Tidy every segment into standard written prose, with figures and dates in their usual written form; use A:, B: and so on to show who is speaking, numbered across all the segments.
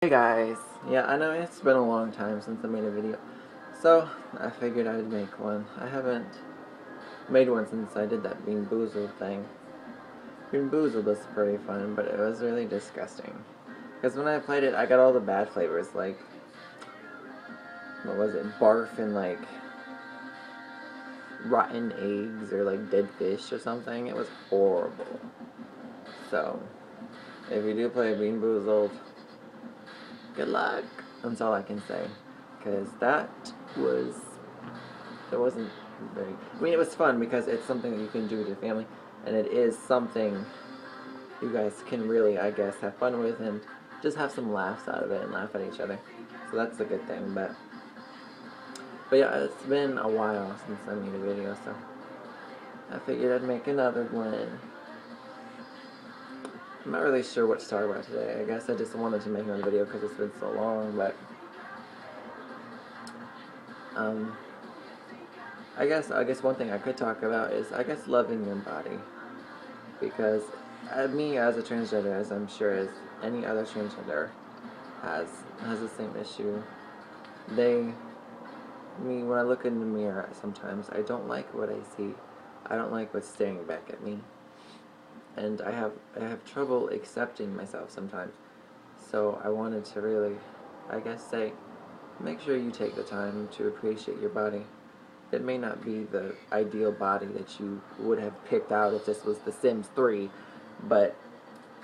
A: Hey guys, yeah, I know it's been a long time since I made a video, so I figured I'd make one. I haven't made one since I did that Bean Boozled thing. Bean Boozled was pretty fun, but it was really disgusting. Because when I played it, I got all the bad flavors, like, what was it, barf and like rotten eggs or like dead fish or something. It was horrible. So, if you do play Bean Boozled, good luck. That's all I can say. Because it wasn't very, I mean, it was fun because it's something that you can do with your family, and it is something you guys can really, I guess, have fun with and just have some laughs out of it and laugh at each other. So that's a good thing, but yeah, it's been a while since I made a video, so I figured I'd make another one. I'm not really sure what to talk about today. I guess I just wanted to make another video because it's been so long, but I guess one thing I could talk about is, I guess, loving your body, because me as a transgender, as I'm sure as any other transgender has the same issue. When I look in the mirror sometimes, I don't like what I see. I don't like what's staring back at me, and I have trouble accepting myself sometimes. So I wanted to really, I guess, say, make sure you take the time to appreciate your body. It may not be the ideal body that you would have picked out if this was The Sims 3, but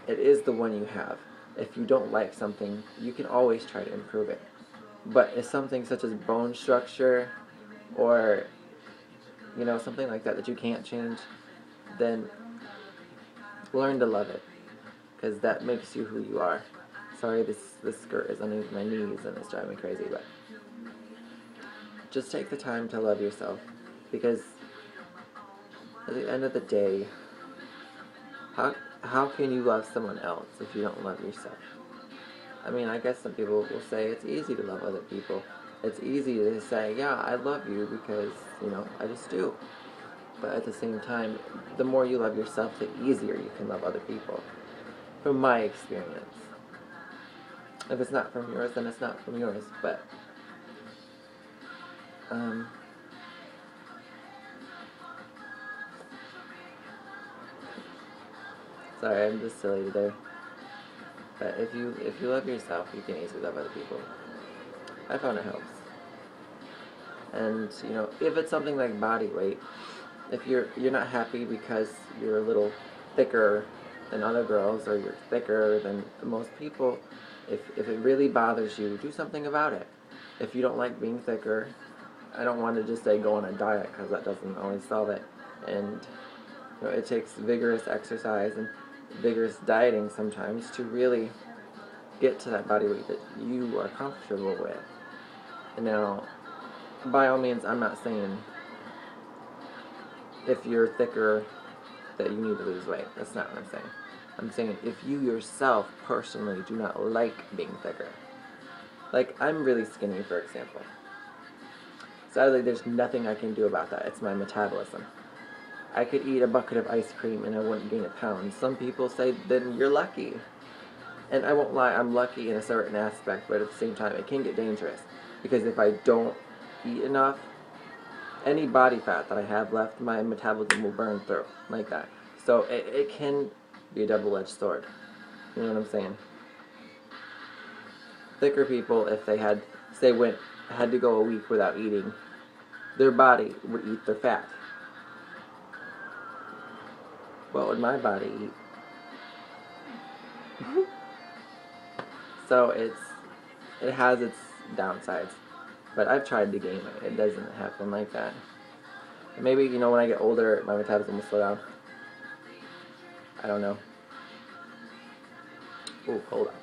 A: it is the one you have. If you don't like something, you can always try to improve it. But if something such as bone structure, or, something like that you can't change, then learn to love it, because that makes you who you are. Sorry, this skirt is underneath my knees and it's driving me crazy, but just take the time to love yourself, because at the end of the day, how can you love someone else if you don't love yourself? I mean, I guess some people will say it's easy to love other people. It's easy to say, yeah, I love you because, I just do. But at the same time, the more you love yourself, the easier you can love other people. From my experience. If it's not from yours, then it's not from yours. But, sorry, I'm just silly today. But if you love yourself, you can easily love other people. I found it helps. And, if it's something like body weight, if you're not happy because you're a little thicker than other girls, or you're thicker than most people, if it really bothers you, do something about it. If you don't like being thicker, I don't want to just say go on a diet, because that doesn't always solve it. And it takes vigorous exercise and vigorous dieting sometimes to really get to that body weight that you are comfortable with. And now, by all means, I'm not saying if you're thicker that you need to lose weight. That's not what I'm saying. I'm saying if you yourself personally do not like being thicker. Like, I'm really skinny, for example. Sadly, there's nothing I can do about that. It's my metabolism. I could eat a bucket of ice cream and I wouldn't gain a pound. Some people say, then you're lucky. And I won't lie, I'm lucky in a certain aspect, but at the same time, it can get dangerous. Because if I don't eat enough, any body fat that I have left, my metabolism will burn through, like that. So it can be a double-edged sword. You know what I'm saying? Thicker people, if they had to go a week without eating, their body would eat their fat. What would my body eat? So it has its downsides. But I've tried to gain it. It doesn't happen like that. And maybe, when I get older, my metabolism will slow down. I don't know. Ooh, hold on.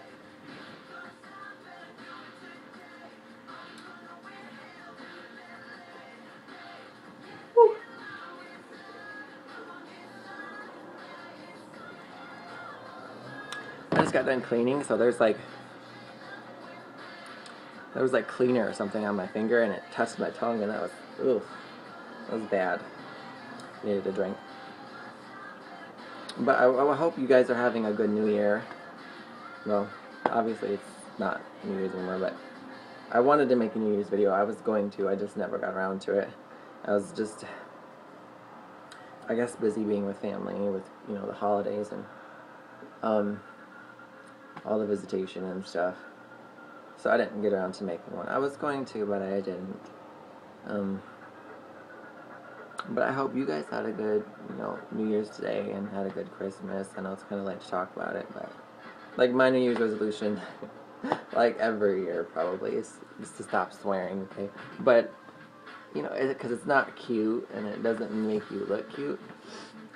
A: Woo. I just got done cleaning, so there was like cleaner or something on my finger, and it touched my tongue, and that was bad. Needed a drink. But I hope you guys are having a good New Year. Well, obviously it's not New Year's anymore, but I wanted to make a New Year's video. I was going to, I just never got around to it. I was just, I guess, busy being with family, with, you know, the holidays and all the visitation and stuff. So I didn't get around to making one. I was going to, but I didn't. But I hope you guys had a good, you know, New Year's today and had a good Christmas. I know it's kind of late to talk about it, but like my New Year's resolution, like every year probably, is to stop swearing, okay? But, you know, because it's not cute and it doesn't make you look cute,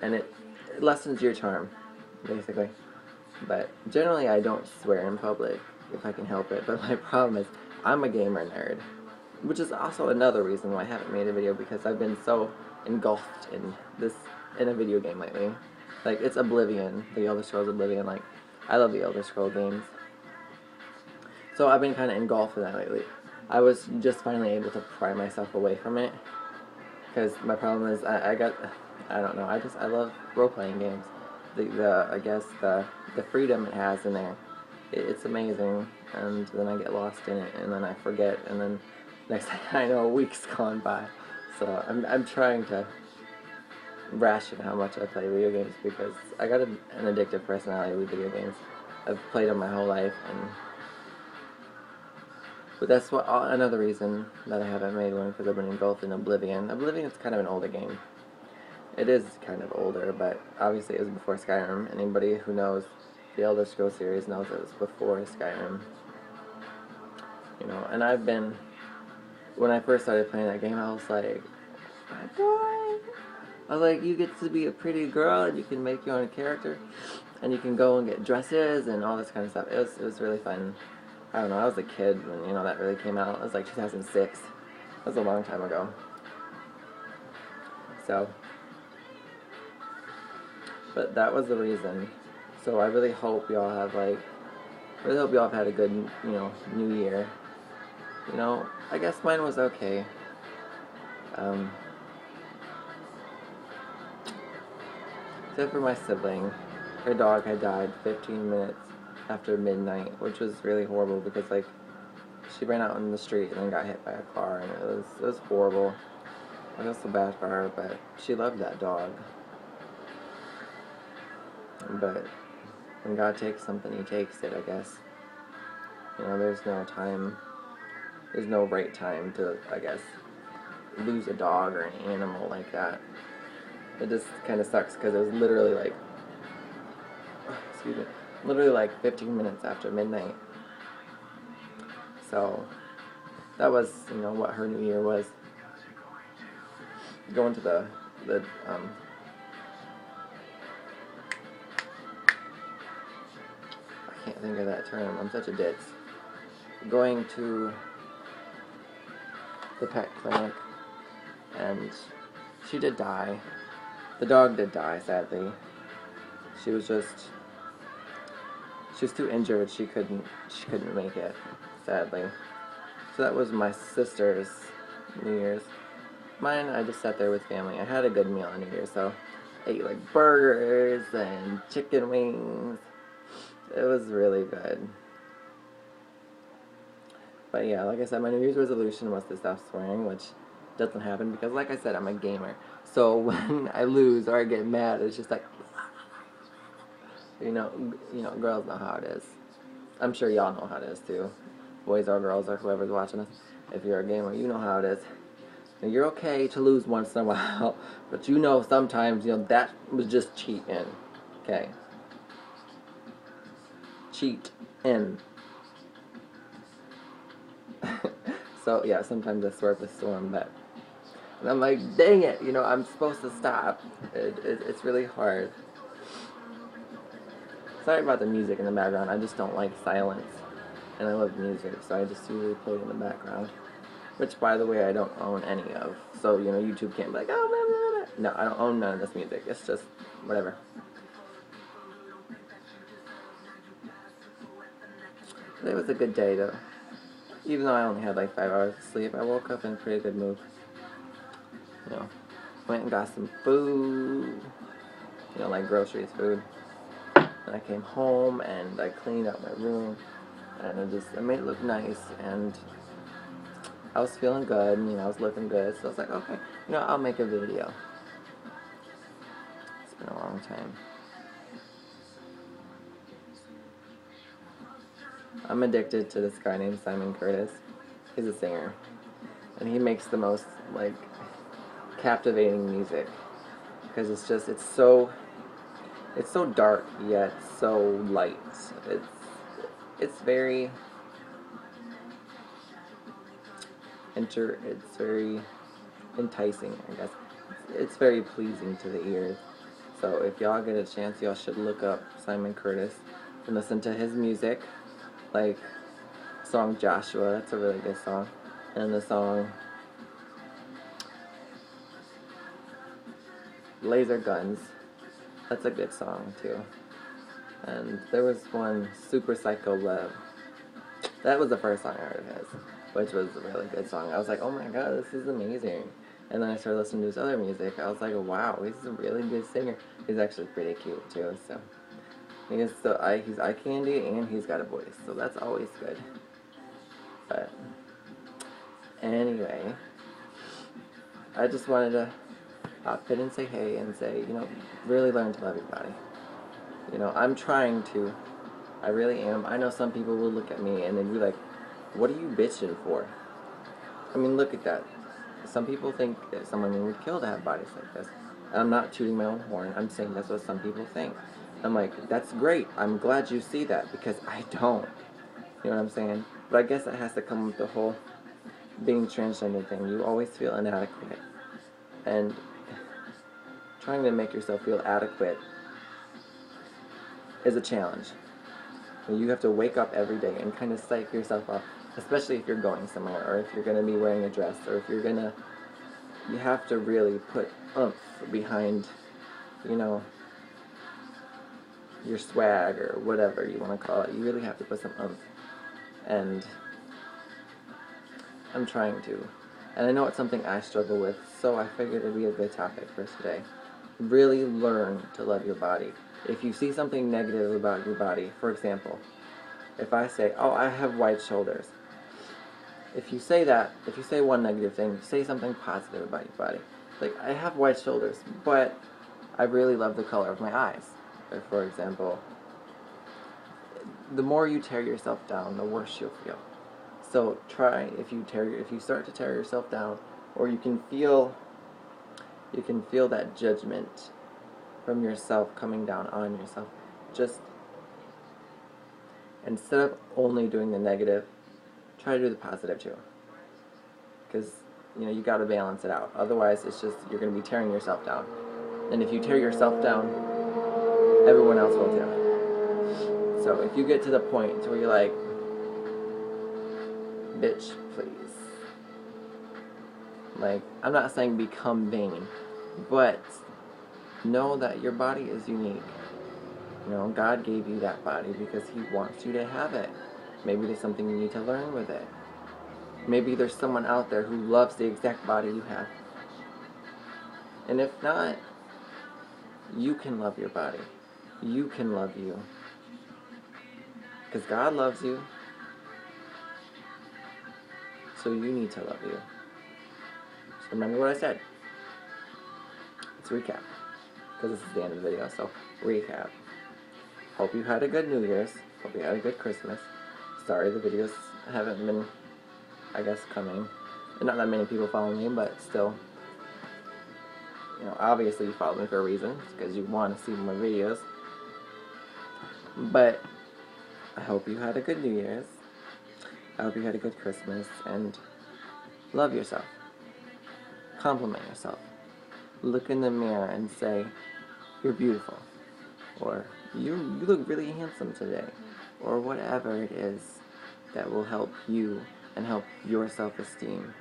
A: and it lessens your charm, basically. But generally I don't swear in public if I can help it, but my problem is I'm a gamer nerd, which is also another reason why I haven't made a video, because I've been so engulfed in a video game lately. Like, it's Oblivion, the Elder Scrolls Oblivion. Like, I love the Elder Scroll games, so I've been kind of engulfed in that lately. I was just finally able to pry myself away from it, because my problem is I don't know, I love role-playing games. I guess the freedom it has in there, it's amazing, and then I get lost in it, and then I forget, and then next thing I know, a week's gone by. So I'm trying to ration how much I play video games, because I got an addictive personality with video games. I've played them my whole life, but that's another reason that I haven't made one, because I've been engulfed in Oblivion. Oblivion is kind of an older game. It is kind of older, but obviously it was before Skyrim. Anybody who knows the Elder Scrolls series knows it was before Skyrim. You know, and when I first started playing that game, I was like, my boy. I was like, you get to be a pretty girl, and you can make your own character, and you can go and get dresses and all this kind of stuff. It was really fun. I don't know, I was a kid when, you know, that really came out. It was like 2006. That was a long time ago. So, but that was the reason. So I really hope y'all have had a good, you know, New Year. You know, I guess mine was okay. Except for my sibling. Her dog had died 15 minutes after midnight, which was really horrible, because, like, she ran out in the street and then got hit by a car, and it was horrible. I feel so bad for her, but she loved that dog. But when God takes something, He takes it, I guess. You know, there's no right time to, I guess, lose a dog or an animal like that. It just kind of sucks, because it was literally like, literally like 15 minutes after midnight. So that was, you know, what her New Year was. Going to the I can't think of that term. I'm such a ditz. Going to the pet clinic, and she did die. The dog did die, sadly. She was too injured. She couldn't make it, sadly. So that was my sister's New Year's. Mine, I just sat there with family. I had a good meal on New Year's, so I ate like burgers and chicken wings. It was really good. But yeah, like I said, my New Year's resolution was to stop swearing, which doesn't happen, because, like I said, I'm a gamer. So when I lose or I get mad, it's just like, you know, girls know how it is. I'm sure y'all know how it is too, boys or girls or whoever's watching us. If you're a gamer, you know how it is. And you're okay to lose once in a while, but you know sometimes, you know, that was just cheating. Okay. Cheat in. So yeah, sometimes I swear up a storm, but and I'm like, dang it, you know, I'm supposed to stop. It's really hard. Sorry about the music in the background. I just don't like silence, and I love music, so I just usually play it in the background. Which, by the way, I don't own any of. So, you know, YouTube can't be like, oh, blah, blah, blah. No, I don't own none of this music. It's just whatever. Today was a good day, though. Even though I only had like 5 hours of sleep, I woke up in a pretty good mood. You know, went and got some food. You know, like groceries, food. And I came home and I cleaned out my room. and it made it look nice, and I was feeling good, and I was looking good, so I was like, okay, I'll make a video. It's been a long time. I'm addicted to this guy named Simon Curtis. He's a singer, and he makes the most, like, captivating music, because it's so dark yet so light. It's very it's very enticing, I guess. It's very pleasing to the ears. So if y'all get a chance, y'all should look up Simon Curtis and listen to his music, like song Joshua. That's a really good song, and the song Laser Guns. That's a good song too. And there was one, Super Psycho Love. That was the first song I heard of his, which was a really good song. I was like, oh my god, this is amazing. And then I started listening to his other music. I was like, wow, he's a really good singer. He's actually pretty cute too. So he's eye candy, and he's got a voice, so that's always good. But anyway, I just wanted to hop in and say hey and say, really learn to love your body. I'm trying to. I really am. I know some people will look at me and they'd be like, what are you bitching for? I mean, look at that. Some people think that some women would kill to have bodies like this. And I'm not tooting my own horn. I'm saying that's what some people think. I'm like, that's great. I'm glad you see that, because I don't. You know what I'm saying? But I guess it has to come with the whole being transgender thing. You always feel inadequate. And trying to make yourself feel adequate is a challenge. You have to wake up every day and kind of psych yourself up, especially if you're going somewhere, or if you're going to be wearing a dress, or if you're going to, you have to really put oomph behind, your swag, or whatever you want to call it. You really have to put some oomph. And I'm trying to. And I know it's something I struggle with, so I figured it'd be a good topic for today. Really learn to love your body. If you see something negative about your body, for example, if I say, oh, I have wide shoulders, if you say one negative thing, say something positive about your body. Like, I have wide shoulders, but I really love the color of my eyes. Or, for example, the more you tear yourself down, the worse you'll feel. So try, if you start to tear yourself down, or you can feel that judgment from yourself coming down on yourself, just instead of only doing the negative, try to do the positive too. Because you got to balance it out. Otherwise, it's just, you're going to be tearing yourself down. And if you tear yourself down, everyone else will too. So if you get to the point where you're like, bitch, please. Like, I'm not saying become vain, but know that your body is unique. God gave you that body because He wants you to have it. Maybe there's something you need to learn with it. Maybe there's someone out there who loves the exact body you have. And if not, you can love your body. You can love you. Because God loves you. So you need to love you. So remember what I said. Let's recap. Because this is the end of the video, so recap. Hope you had a good New Year's. Hope you had a good Christmas. Sorry the videos haven't been, I guess, coming. And not that many people follow me, but still. Obviously you follow me for a reason. Because you want to see more videos. But I hope you had a good New Year's. I hope you had a good Christmas. And love yourself. Compliment yourself. Look in the mirror and say, you're beautiful. Or you look really handsome today. Or whatever it is that will help you and help your self-esteem.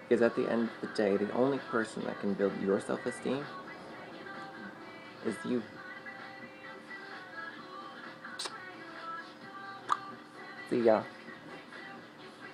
A: Because at the end of the day, the only person that can build your self-esteem is you. See ya.